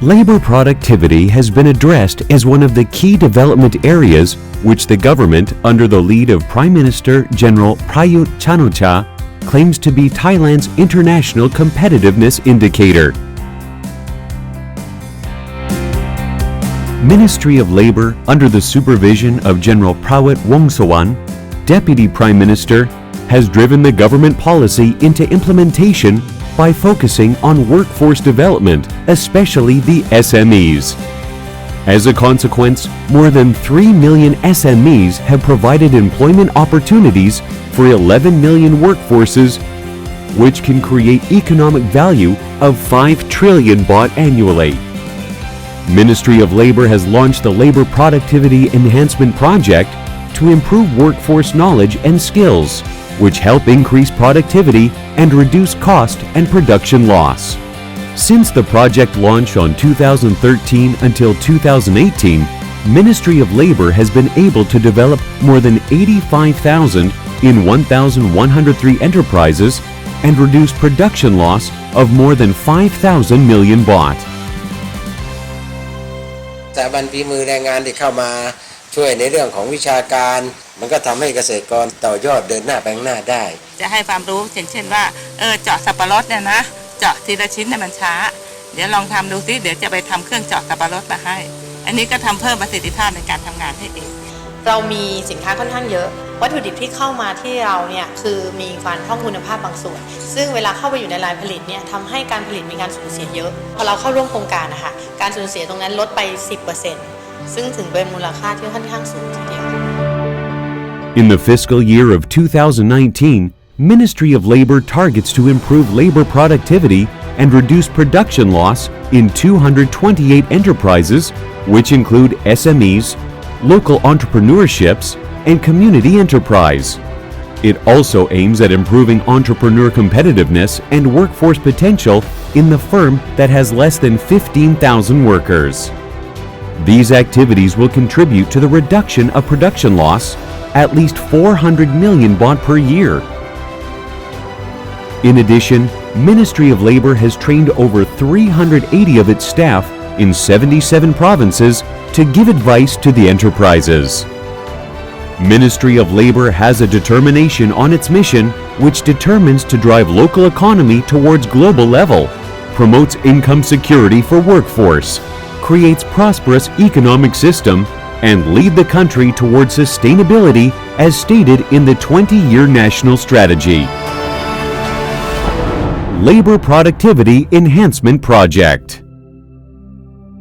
Labor productivity has been addressed as one of the key development areas which the government, under the lead of Prime Minister General Prayut Chan-o-cha, claims to be Thailand's international competitiveness indicator. Ministry of Labor, under the supervision of General Prawit Wongsawan, Deputy Prime Minister, has driven the government policy into implementation by focusing on workforce development, especially the SMEs. As a consequence, more than 3 million SMEs have provided employment opportunities for 11 million workforces, which can create economic value of 5 trillion baht annually. Ministry of Labor has launched the Labor Productivity Enhancement Project to improve workforce knowledge and skills, which help increase productivity and reduce cost and production loss. Since the project launch on 2013 until 2018, Ministry of Labor has been able to develop more than 85,000 in 1,103 enterprises and reduce production loss of more than 5,000 million baht. สถาบันฝีมือแรงงานที่เข้ามาช่วยในเรื่องของวิชาการมันก็ทำให้เกษตรกรต่อยอดเดินหน้าไปข้างหน้าได้จะให้ความรู้เช่นว่าเจาะสับปะรดเนี่ยนะเจาะทีละชิ้นเนี่ยมันช้าเดี๋ยวลองทำดูซิเดี๋ยวจะไปทำเครื่องเจาะสับปะรดมาให้อันนี้ก็ทำเพิ่มประสิทธิภาพในการทำงานให้เองเรามีสินค้าค่อนข้างเยอะวัตถุดิบที่เข้ามาที่เราเนี่ยคือมีการพร่องคุณภาพบางส่วนซึ่งเวลาเข้าไปอยู่ในลายผลิตเนี่ยทำให้การผลิตมีการสูญเสียเยอะพอเราเข้าร่วมโครงการนะคะการสูญเสียตรงนั้นลดไป 10% ซึ่งถึงเป็นมูลค่าที่ค่อนข้างสูงทีเดียว In the fiscal year of 2019, Ministry of Labor targets to improve labor productivity and reduce production loss in 228 enterprises, which include SMEs, local entrepreneurships, and community enterprise. It also aims at improving entrepreneur competitiveness and workforce potential in the firm that has less than 15,000 workers. These activities will contribute to the reduction of production loss at least 400 million baht per year. In addition, Ministry of Labor has trained over 380 of its staff in 77 provinces to give advice to the enterprises. Ministry of Labor has a determination on its mission which determines to drive local economy towards global level, promotes income security for workforce, creates prosperous economic system, and lead the country towards sustainability as stated in the 20-year national strategy. Labor Productivity Enhancement Project.